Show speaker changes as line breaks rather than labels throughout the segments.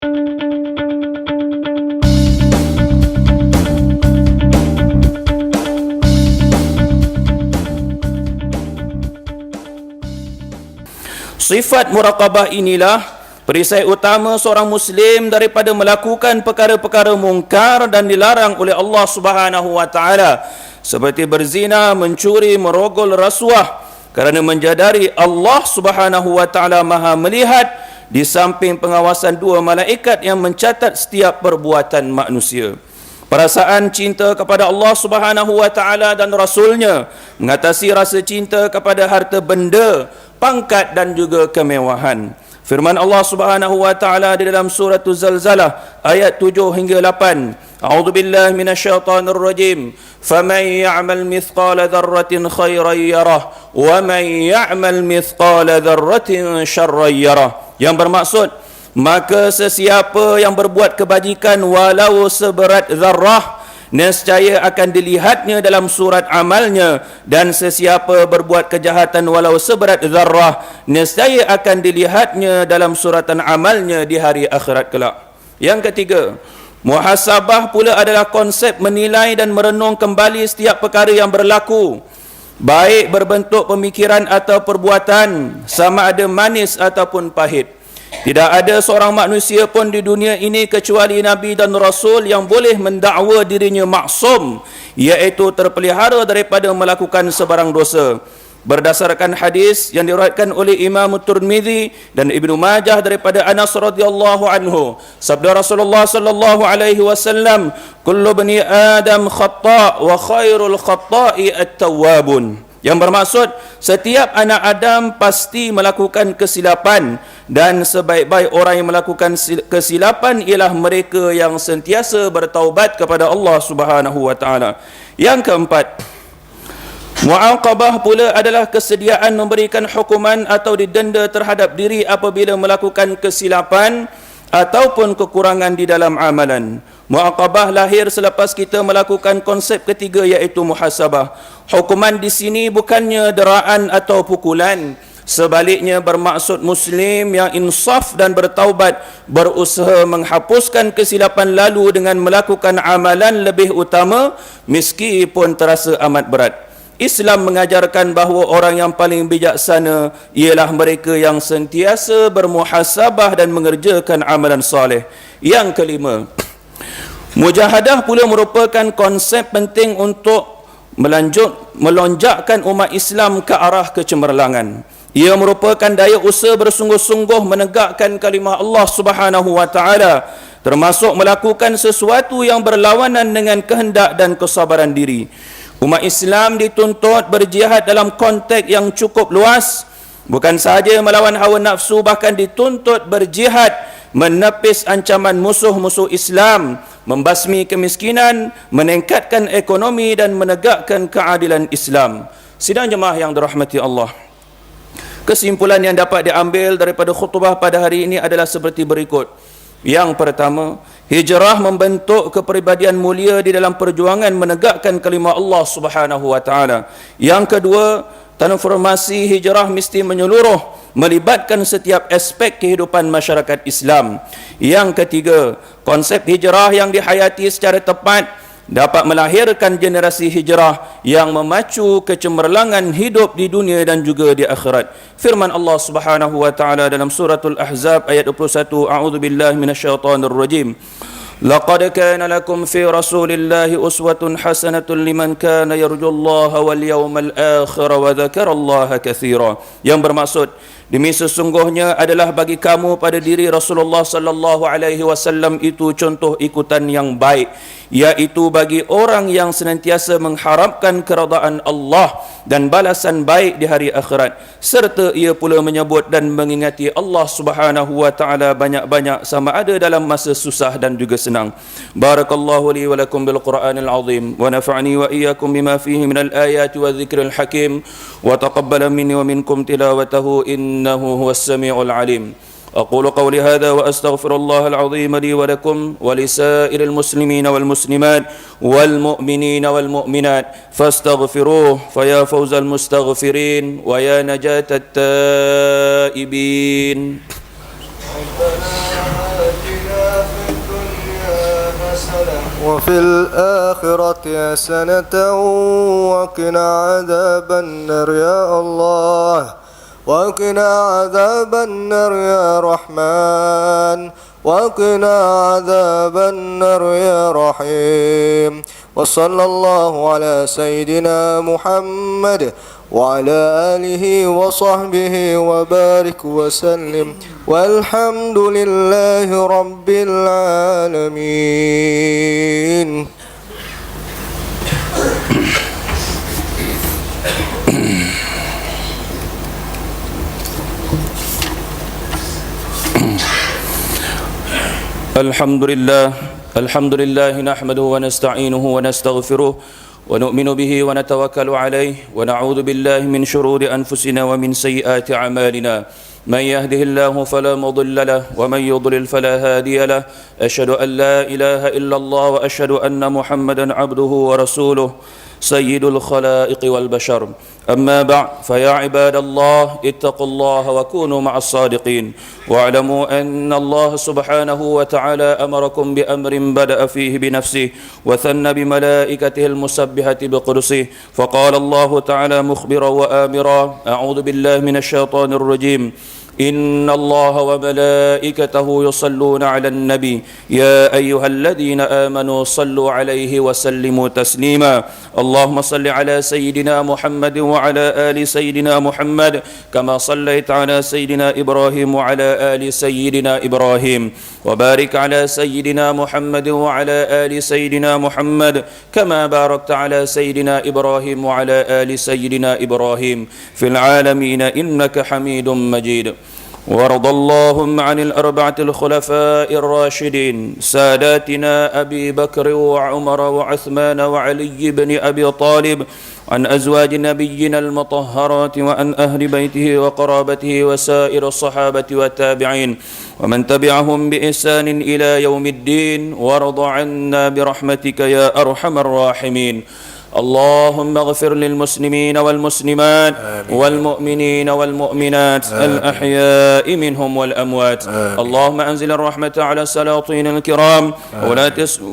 Sifat muraqabah inilah perisai utama seorang Muslim daripada melakukan perkara-perkara mungkar dan dilarang oleh Allah Subhanahu wa taala, seperti berzina, mencuri, merogol rasuah, kerana menjadari Allah Subhanahu wa taala Maha melihat di samping pengawasan dua malaikat yang mencatat setiap perbuatan manusia. Perasaan cinta kepada Allah Subhanahu wa taala dan Rasulnya mengatasi rasa cinta kepada harta benda, pangkat dan juga kemewahan. Firman Allah Subhanahu wa taala di dalam surah Az-Zalzalah ayat 7 hingga 8. A'udzu billahi minasyaitonir rajim. Faman ya'mal mithqala dzarratin khairan yarah wa man ya'mal mithqala dzarratin syarran yarah. Yang bermaksud, maka sesiapa yang berbuat kebajikan walau seberat zarrah, nescaya akan dilihatnya dalam surat amalnya, dan sesiapa berbuat kejahatan walau seberat zarrah, nescaya akan dilihatnya dalam suratan amalnya di hari akhirat kelak. Yang ketiga, muhasabah pula adalah konsep menilai dan merenung kembali setiap perkara yang berlaku, baik berbentuk pemikiran atau perbuatan, sama ada manis ataupun pahit. Tidak ada seorang manusia pun di dunia ini kecuali Nabi dan Rasul yang boleh mendakwa dirinya maksum, iaitu terpelihara daripada melakukan sebarang dosa. Berdasarkan hadis yang diriwayatkan oleh Imam Tirmizi dan Ibnu Majah daripada Anas radhiyallahu anhu, sabda Rasulullah sallallahu alaihi wasallam, "Kullu bani Adam khata' wa khairul khata'i at-tawwabun." Yang bermaksud, setiap anak Adam pasti melakukan kesilapan, dan sebaik-baik orang yang melakukan kesilapan ialah mereka yang sentiasa bertaubat kepada Allah Subhanahu wa taala. Yang keempat, mu'aqabah pula adalah kesediaan memberikan hukuman atau didenda terhadap diri apabila melakukan kesilapan ataupun kekurangan di dalam amalan. Mu'aqabah lahir selepas kita melakukan konsep ketiga, iaitu muhasabah. Hukuman di sini bukannya deraan atau pukulan, sebaliknya bermaksud Muslim yang insaf dan bertaubat berusaha menghapuskan kesilapan lalu dengan melakukan amalan lebih utama meskipun terasa amat berat. Islam mengajarkan bahawa orang yang paling bijaksana ialah mereka yang sentiasa bermuhasabah dan mengerjakan amalan soleh. Yang kelima, mujahadah pula merupakan konsep penting untuk melonjakkan umat Islam ke arah kecemerlangan. Ia merupakan daya usaha bersungguh-sungguh menegakkan kalimah Allah Subhanahu wa taala, termasuk melakukan sesuatu yang berlawanan dengan kehendak dan kesabaran diri. Umat Islam dituntut berjihad dalam konteks yang cukup luas, bukan sahaja melawan hawa nafsu, bahkan dituntut berjihad menepis ancaman musuh-musuh Islam, membasmi kemiskinan, meningkatkan ekonomi dan menegakkan keadilan Islam. Sidang jemaah yang dirahmati Allah, kesimpulan yang dapat diambil daripada khutbah pada hari ini adalah seperti berikut. Yang pertama, hijrah membentuk kepribadian mulia di dalam perjuangan menegakkan kalimah Allah Subhanahu wa taala. Yang kedua, transformasi hijrah mesti menyeluruh, melibatkan setiap aspek kehidupan masyarakat Islam. Yang ketiga, konsep hijrah yang dihayati secara tepat dapat melahirkan generasi hijrah yang memacu kecemerlangan hidup di dunia dan juga di akhirat. Firman Allah Subhanahu wa taala dalam suratul Ahzab ayat 21, A'udzu billahi minasyaitonir rajim. Laqad kana lakum fi Rasulillahi uswatun hasanatun liman kana yarjullaha wal yawmal akhir wa dzakarallaha katsira. Yang bermaksud, demi sesungguhnya adalah bagi kamu pada diri Rasulullah sallallahu alaihi wasallam itu contoh ikutan yang baik, iaitu bagi orang yang senantiasa mengharapkan keredaan Allah dan balasan baik di hari akhirat, serta ia pula menyebut dan mengingati Allah Subhanahu wa taala banyak-banyak sama ada dalam masa susah dan juga senang. Barakallahu li wa lakum bil Qur'anil azim wa nafa'ani wa iyyakum bima fihi minal ayati wa dzikril hakim wa taqabbala minni wa minkum tilawatahu innahu huwas samiul alim. أقول قولي هذا وأستغفر الله العظيم لي ولكم ولسائر المسلمين والمسلمات والمؤمنين والمؤمنات فاستغفروه فيا فوز المستغفرين ويا نجاة التائبين. ربنا آتنا
وفي الآخرة حسنة وقنا عذاب النار يا الله وقنا عذاب النار يا رحمن وقنا عذاب النار يا رحيم وصلى الله على سيدنا محمد وعلى آله وصحبه وبارك وسلم والحمد لله رب العالمين.
الحمد لله نحمده ونستعينه ونستغفره ونؤمن به ونتوكل عليه ونعوذ بالله من شرور أنفسنا ومن سيئات أعمالنا من يهده الله فلا مضل له ومن يضلل فلا هادي له أشهد أن لا إله إلا الله وأشهد أن محمدا عبده ورسوله سيد الخلائق والبشر أما بعد فيا عباد الله اتقوا الله وكونوا مع الصادقين واعلموا أن الله سبحانه وتعالى أمركم بأمر بدأ فيه بنفسه وثنى بملائكته المسبحة بقدسه فقال الله تعالى مخبرا وآمرا أعوذ بالله من الشيطان الرجيم إن الله وملائكته يصلون على النبي يا أيها الذين آمنوا صلوا عليه وسلموا تسليما اللهم صل على سيدنا محمد وعلى آل سيدنا محمد كما صليت على سيدنا إبراهيم وعلى آل سيدنا إبراهيم وبارك على سيدنا محمد وعلى آل سيدنا محمد كما باركت على سيدنا إبراهيم وعلى آل سيدنا إبراهيم في العالمين إنك حميد مجيد وارض اللهم عن الأربعة الخلفاء الراشدين ساداتنا أبي بكر وعمر وعثمان وعلي بن أبي طالب عن أزواج نبينا المطهرات وعن أهل بيته وقرابته وسائر الصحابة والتابعين ومن تبعهم بإحسان إلى يوم الدين وارض عنا برحمتك يا أرحم الراحمين اللهم اغفر للمسلمين والمسلمات والمؤمنين والمؤمنات الأحياء منهم والأموات اللهم أنزل الرحمة على السلاطين الكرام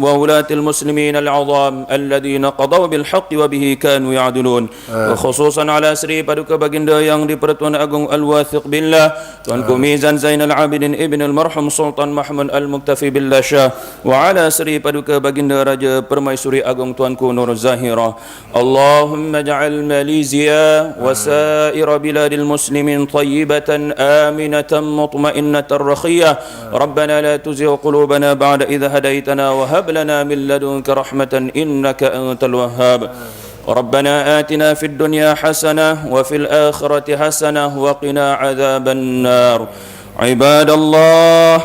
وولاة المسلمين العظام الذين قضوا بالحق وبه كانوا يعدلون وخصوصا على Sri Paduka Baginda yang di Pertuan Agung Al-Wathiq Billah Tuanku Mizan Zainal Abidin Ibn Al-Marhum Sultan Mahmud Al-Muktafi Billah Shah wa ala Sri Paduka Baginda Raja Permaisuri Agung Tuanku Nur Zahira اللهم اجعل ماليزيا وسائر بلاد المسلمين طيبة آمنة مطمئنة رخية ربنا لا تزغ قلوبنا بعد إذ هديتنا وهب لنا من لدنك رحمة إنك أنت الوهاب ربنا آتنا في الدنيا حسنة وفي الآخرة حسنة وقنا عذاب النار عباد الله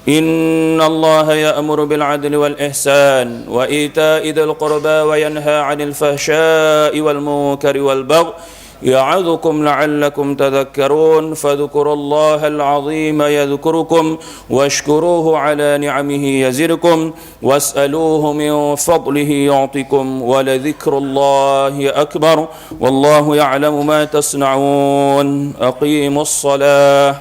إن الله يأمر بالعدل والإحسان وإيتاء ذي القربى وينهى عن الفحشاء والمنكر والبغي يعظكم لعلكم تذكرون فاذكروا الله العظيم يذكركم واشكروه على نعمه يزدكم واسألوه من فضله يعطكم ولذكر الله أكبر والله يعلم ما تصنعون أقيموا الصلاة